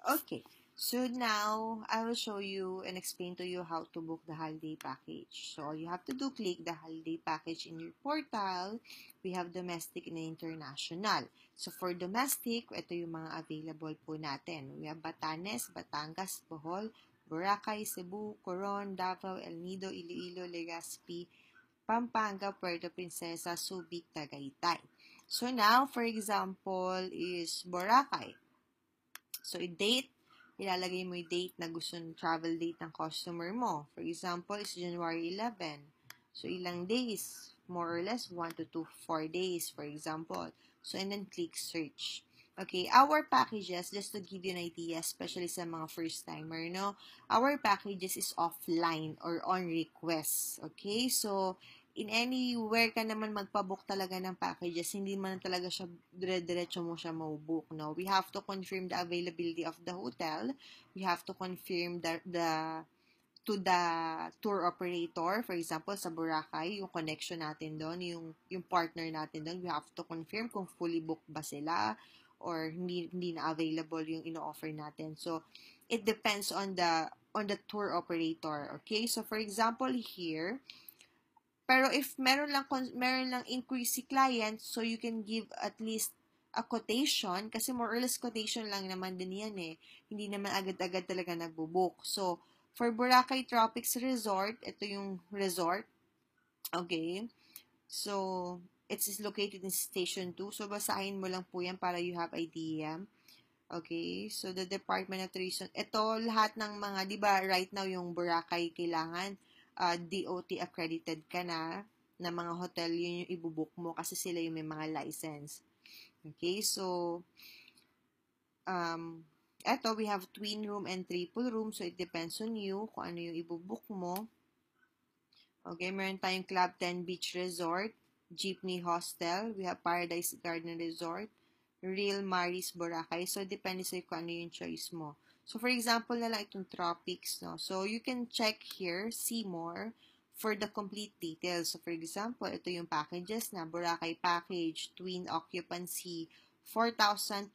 Okay, so now I will show you and explain to you how to book the holiday package. So all you have to do, click the holiday package in your portal. We have domestic and international. So for domestic, ito yung mga available po natin. We have Batanes, Batangas, Bohol, Boracay, Cebu, Coron, Davao, El Nido, Iloilo, Legazpi, Pampanga, Puerto Princesa, Subic, Tagaytay. So now, for example, is Boracay. So, date, ilalagay mo yung date na gusto ng travel date ng customer mo. For example, is January 11. So, ilang days? More or less, 1 to 2, 4 days, for example. So, and then click search. Okay, our packages, just to give you an idea, especially sa mga first-timer, no? Our packages is offline or on request. Okay, so, in anywhere ka naman magpabook talaga ng packages, hindi man talaga siya dire-diretso mo siya mabubook, no? We have to confirm the availability of the hotel. We have to confirm to the tour operator. For example, sa Boracay, yung connection natin doon, yung partner natin doon, we have to confirm kung fully booked ba sila or hindi na available yung ino-offer natin. So, it depends on the tour operator. Okay? So, for example, here, pero if meron lang inquiry si client, so you can give at least a quotation kasi more or less quotation lang naman din yan eh. Hindi naman agad-agad talaga nagbo-book. So, for Boracay Tropics Resort, ito yung resort. Okay? So, it is located in Station 2. So, basahin mo lang po yan para you have idea. Okay? So, the Department of Tourism. Ito, lahat ng mga, di ba, right now yung Boracay kailangan DOT accredited ka na mga hotel, yun yung ibubook mo kasi sila yung may mga license. Okay, so, eto, we have twin room and triple room, so it depends on you kung ano yung ibubook mo. Okay, meron tayong Club 10 Beach Resort, Jeepney Hostel, we have Paradise Garden Resort, Real Maris Boracay, so depende sa'yo kung ano yung choice mo. So, for example na lang itong tropics, no? So, you can check here, see more, for the complete details. So, for example, ito yung packages na Boracay package, twin occupancy, 4,200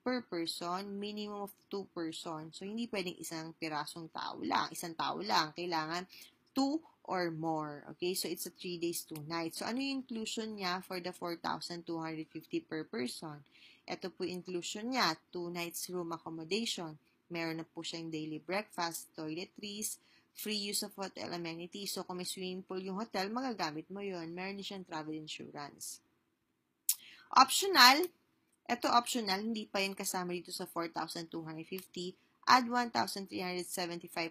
per person, minimum of 2 person. So, hindi pwedeng isang pirasong tao lang, isang tao lang. Kailangan 2 or more. Okay, so it's a 3 days, 2 nights. So, ano yung inclusion niya for the 4,250 per person? Ito po inclusion niya, 2 nights room accommodation. Meron na po siyang daily breakfast, toiletries, free use of hotel amenities. So, kung may swimming pool yung hotel, magagamit mo yun. Meron din siyang travel insurance. Optional, ito optional, hindi pa yun kasama dito sa 4,250. Add 1,375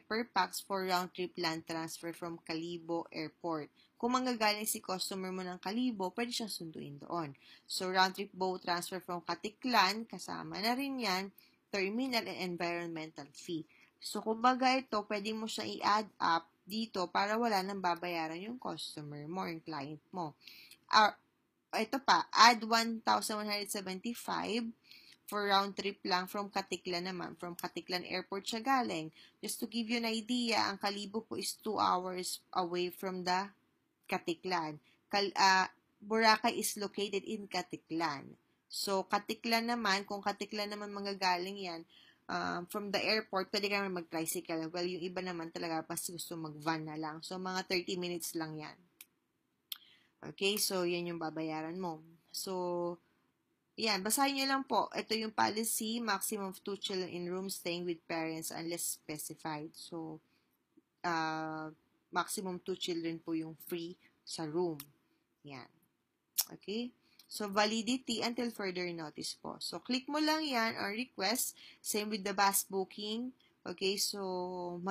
per pax for round-trip land transfer from Calibo Airport. Kung manggagaling si customer mo ng Calibo, pwede siyang sunduin doon. So, round-trip boat transfer from Katiklan, kasama na rin yan, terminal and environmental fee. So, kumbaga ito, pwede mo siya i-add up dito para wala nang babayaran yung customer mo, yung client mo. Ito pa, add 1,175 for round trip lang from Katiklan naman. From Katiklan Airport siya galing. Just to give you an idea, ang Kalibo po is 2 hours away from the Katiklan. Boracay is located in Katiklan. So, Katiklan naman, kung Katiklan naman manggagaling yan, from the airport, pwede ka naman mag-tricycle. Well, yung iba naman talaga, pas gusto mag-van na lang. So, mga 30 minutes lang yan. Okay, so yan yung babayaran mo. So, yan, basahin nyo lang po. Ito yung policy, maximum of 2 children in room staying with parents unless specified. So, maximum 2 children po yung free sa room. Yan. Okay? So, validity until further notice po. So, click mo lang yan on request. Same with the bus booking. Okay, so,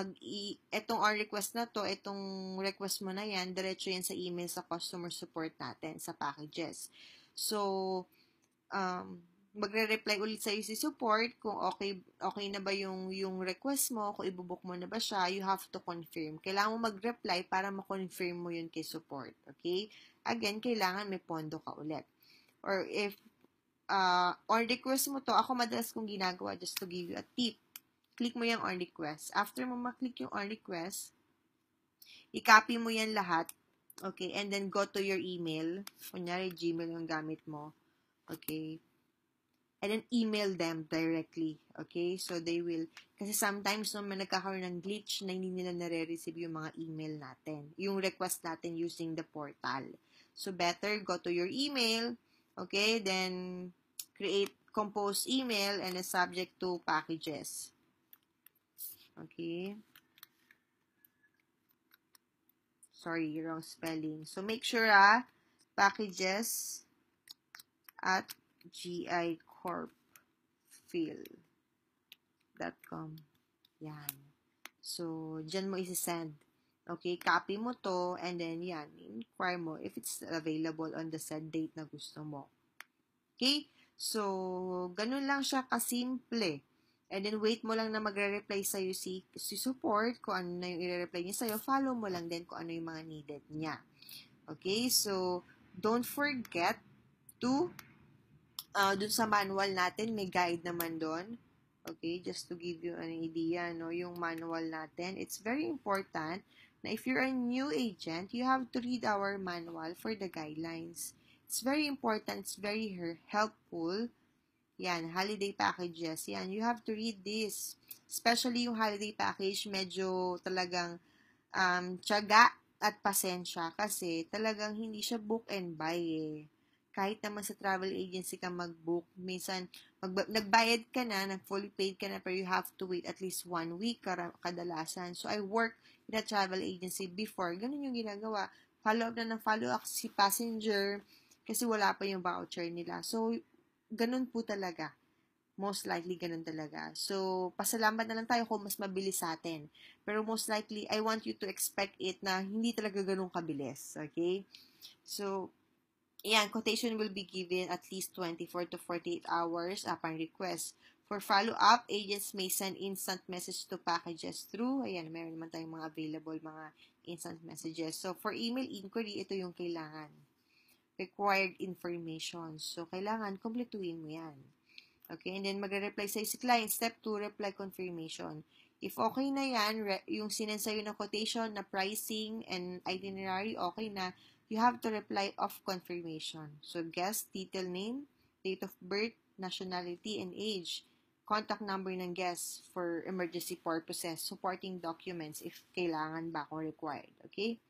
etong on request na to, etong request mo na yan, diretso yan sa email sa customer support natin, sa packages. So, magre-reply ulit sa'yo si support kung okay na ba yung request mo, kung ibubook mo na ba siya, you have to confirm. Kailangan mo mag-reply para ma-confirm mo yun kay support. Okay? Again, kailangan may pondo ka ulit. Or if on request mo to, ako madalas kong ginagawa just to give you a tip. Click mo yung on request. After mo maklik yung on request, i-copy mo yan lahat. Okay? And then go to your email. Kunyari, Gmail yung gamit mo. Okay? and then email them directly. Okay? So, they will, kasi sometimes no, may nagkakaroon ng glitch na hindi nila nare-receive yung mga email natin, yung request natin using the portal. So, better go to your email, okay? Then, compose email and a subject to packages. Okay? Sorry, wrong spelling. So, make sure, packages at gicorpfill.com. Yan. So, dyan mo isi-send. Okay, copy mo to, and then yan, inquire mo if it's available on the said date na gusto mo. Okay? So, ganun lang siya kasimple. And then, wait mo lang na magre-reply sa'yo si support, kung ano na yung i-reply niya sa'yo. Follow mo lang din kung ano yung mga needed niya. Okay? So, don't forget to, dun sa manual natin, may guide naman doon. Okay? Just to give you an idea, no? Yung manual natin, it's very important na if you're a new agent, you have to read our manual for the guidelines. It's very important. It's very helpful. Yan, holiday packages. Yan, you have to read this. Especially yung holiday package, medyo talagang tiyaga at pasensya kasi talagang hindi siya book and buy eh. Kahit naman sa travel agency ka mag-book, minsan nagbayad ka na, fully paid ka na, pero you have to wait at least 1 week kadalasan. So, I work in a travel agency before. Ganun yung ginagawa. Follow up na ng follow up si passenger kasi wala pa yung voucher nila. So, ganun po talaga. Most likely, ganun talaga. So, pasalamat na lang tayo kung mas mabilis sa atin. Pero most likely, I want you to expect it na hindi talaga ganun kabilis. Okay? So, yan, quotation will be given at least 24 to 48 hours upon request. For follow-up, agents may send instant message to packages through, ayan, meron naman tayong mga available mga instant messages. So, for email inquiry, ito yung kailangan. Required information. So, kailangan kumpletuhin mo yan. Okay, and then magre-reply sa'yo si client. Step 2, reply confirmation. If okay na yan, yung sinend sa'yo na quotation, na pricing, and itinerary, okay na, you have to reply of confirmation. So, guest, detail name, date of birth, nationality, and age. Contact number ng guest for emergency purposes, supporting documents if kailangan ba kung required. Okay?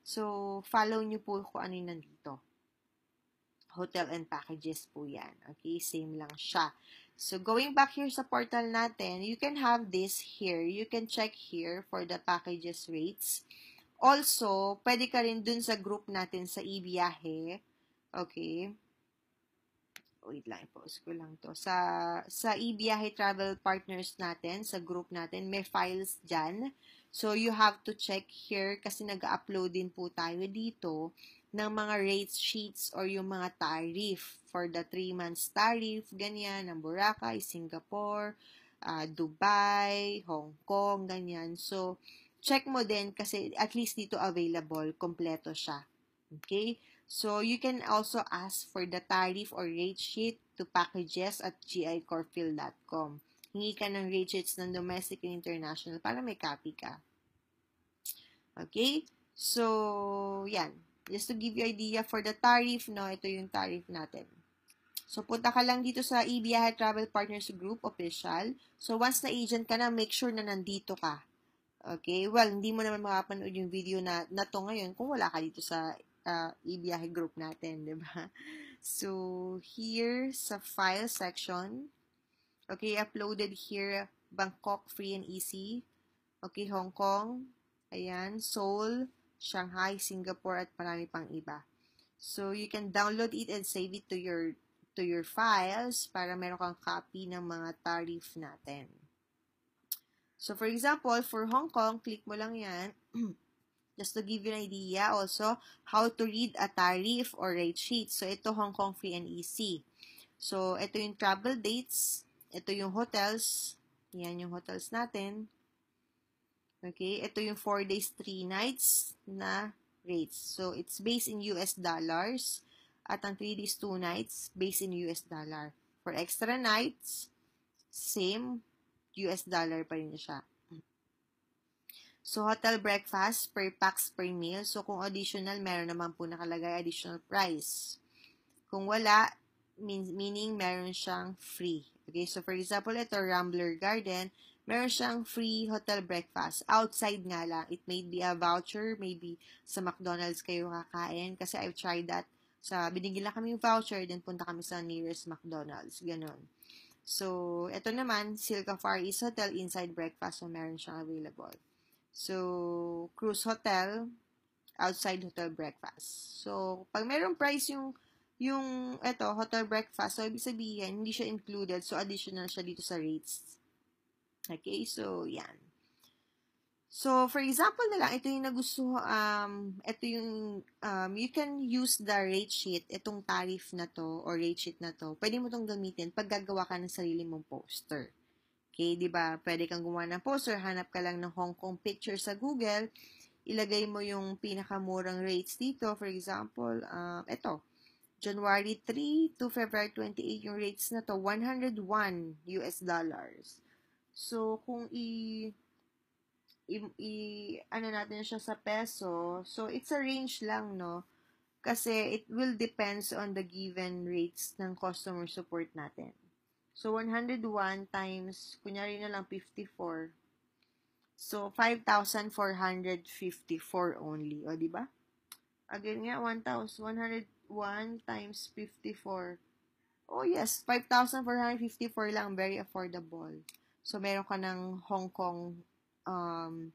So, follow nyo po kung ano yung nandito. Hotel and packages po yan. Okay, same lang siya. So, going back here sa portal natin, you can have this here. You can check here for the packages rates. Also, pwede ka rin dun sa group natin sa eBiyahe. Okay. Wait lang, i-pause ko lang to. Sa eBiyahe Travel Partners natin, sa group natin, may files dyan. So, you have to check here kasi nag-upload din po tayo dito ng mga rate sheets or yung mga tariff for the 3 months tariff, ganyan, ng Boracay, Singapore, Dubai, Hong Kong, ganyan. So, check mo din kasi at least dito available, kompleto siya. Okay? So, you can also ask for the tariff or rate sheet to packages at gicorpfill.com. Hingi ka ng rate sheets ng domestic and international para may copy ka. Okay? So, yan. Just to give you idea for the tariff, no, ito yung tariff natin. So, punta ka lang dito sa eBiyahe Travel Partners Group Official. So, once na agent ka na, make sure na nandito ka. Okay? Well, hindi mo naman makapanood yung video na to ngayon kung wala ka dito sa eBiyahe group natin, di ba? So, here sa file section, okay, uploaded here, Bangkok Free and Easy. Okay, Hong Kong, ayan, Seoul, Shanghai, Singapore, at marami pang iba. So, you can download it and save it to your files para meron kang copy ng mga tariff natin. So, for example, for Hong Kong, click mo lang yan. Just to give you an idea also how to read a tariff or rate sheet. So, ito Hong Kong Free and Easy. So, ito yung travel dates. Ito yung hotels. Yan yung hotels natin. Okay, ito yung 4 days, 3 nights na rates. So, it's based in US dollars. At ang 3 days, 2 nights, based in US dollar. For extra nights, same, US dollar pa rin siya. So, hotel breakfast per pax per meal. So, kung additional, meron naman po nakalagay additional price. Kung wala, meaning meron siyang free. Okay, so for example, ito, Rambler Garden, meron siyang free hotel breakfast. Outside nga lang. It may be a voucher, maybe sa McDonald's kayo kakain. Kasi I've tried that. Binigyan lang kami yung voucher, then punta kami sa nearest McDonald's. Ganon. So, ito naman, Silka Far East Hotel, inside breakfast, so meron siyang available. So, Cruise Hotel, outside hotel breakfast. So, pag merong price yung hotel breakfast, so ibig sabihin, hindi siya included, so additional siya dito sa rates. Okay, so, yan. So, for example na lang, ito yung you can use the rate sheet, itong tariff na to, or rate sheet na to, pwede mo itong gamitin pag gagawa ka ng sarili mong poster. Okay, di ba? Pwede kang gumawa ng poster, hanap ka lang ng Hong Kong picture sa Google, ilagay mo yung pinakamurang rates dito. For example, ito, January 3 to February 28, yung rates na to, $101. So, kung ano natin siya sa peso, so it's a range lang, no? Kasi it will depends on the given rates ng customer support natin. So, 101 times, kunyari na lang 54. So, 5,454 only. O, di ba? Again nga, 1,101 times 54. Oh, yes. 5,454 lang. Very affordable. So, meron ka ng Hong Kong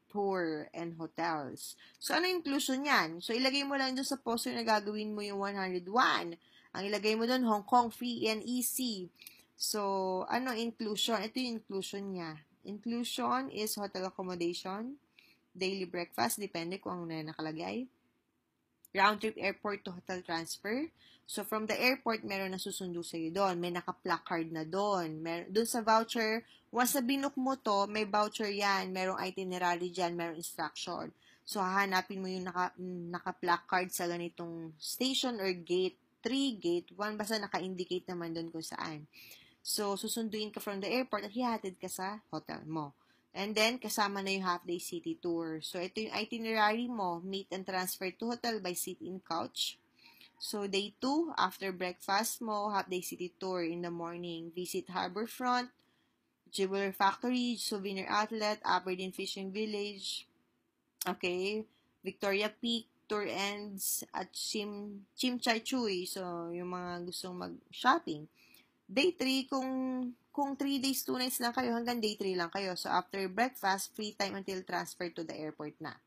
tour and hotels. So, ano inclusion yan? So, ilagay mo lang doon sa poster na gagawin mo yung 101. Ang ilagay mo doon, Hong Kong free and easy. So, ano inclusion? Ito yung inclusion niya. Inclusion is hotel accommodation, daily breakfast, depende kung ano na nakalagay. Round-trip airport to hotel transfer. So, from the airport, meron na susundo sa'yo doon. May naka-placard na doon. Doon sa voucher, once na binook mo to, may voucher yan. Merong itinerary dyan, merong instruction. So, hahanapin mo yung naka-placard sa ganitong station or gate 3, gate 1. Basta naka-indicate naman doon kung saan. So, susunduin ka from the airport at hihatid ka sa hotel mo. And then, kasama na yung half-day city tour. So, ito yung itinerary mo. Meet and transfer to hotel by sit-in couch. So, day 2, after breakfast mo, half-day city tour in the morning. Visit Harborfront, Jeweler Factory, Souvenir Outlet, Aberdeen Fishing Village. Okay. Victoria Peak, tour ends at Chim Chai Chui. So, yung mga gustong mag-shopping. Day 3, kung 3 days, 2 nights lang kayo, hanggang day 3 lang kayo. So, after breakfast, free time until transfer to the airport na.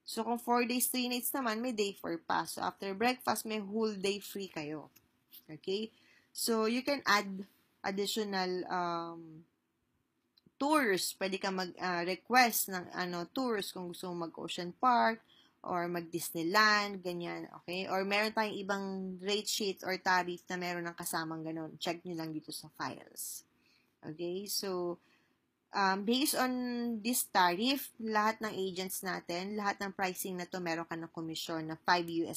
So, kung 4 days, 3 nights naman, may day 4 pa. So, after breakfast, may whole day free kayo. Okay? So, you can add additional tours. Pwede ka mag-request ng tours kung gusto mo mag-Ocean Park, or mag-Disneyland, ganyan, okay? Or meron tayong ibang rate sheet or tariff na meron ng kasamang ganun. Check nyo lang dito sa files. Okay? So, based on this tariff, lahat ng agents natin, lahat ng pricing na to, meron ka ng komisyon na $5.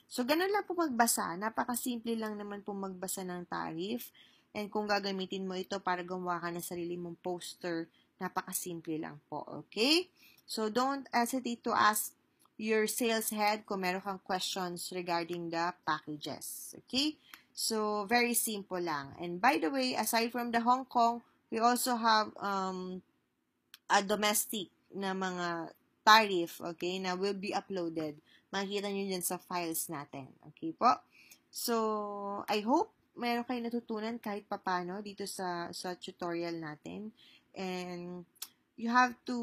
So, ganun lang po magbasa. Napakasimple lang naman po magbasa ng tariff. And kung gagamitin mo ito para gumawa ka ng sarili mong poster, napakasimple lang po. Okay? So, don't hesitate to ask your sales head kung meron kang questions regarding the packages. Okay? So, very simple lang. And by the way, aside from the Hong Kong, we also have a domestic na mga tariff, okay, na will be uploaded. Makikita nyo dyan sa files natin. Okay po? So, I hope meron kayo natutunan kahit papano dito sa tutorial natin. And you have to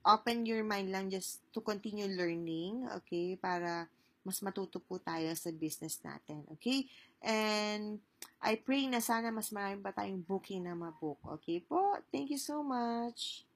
open your mind lang just to continue learning, okay, para mas matuto po tayo sa business natin, okay? And I pray na sana mas marami pa tayong booking na mabook, okay po? Thank you so much!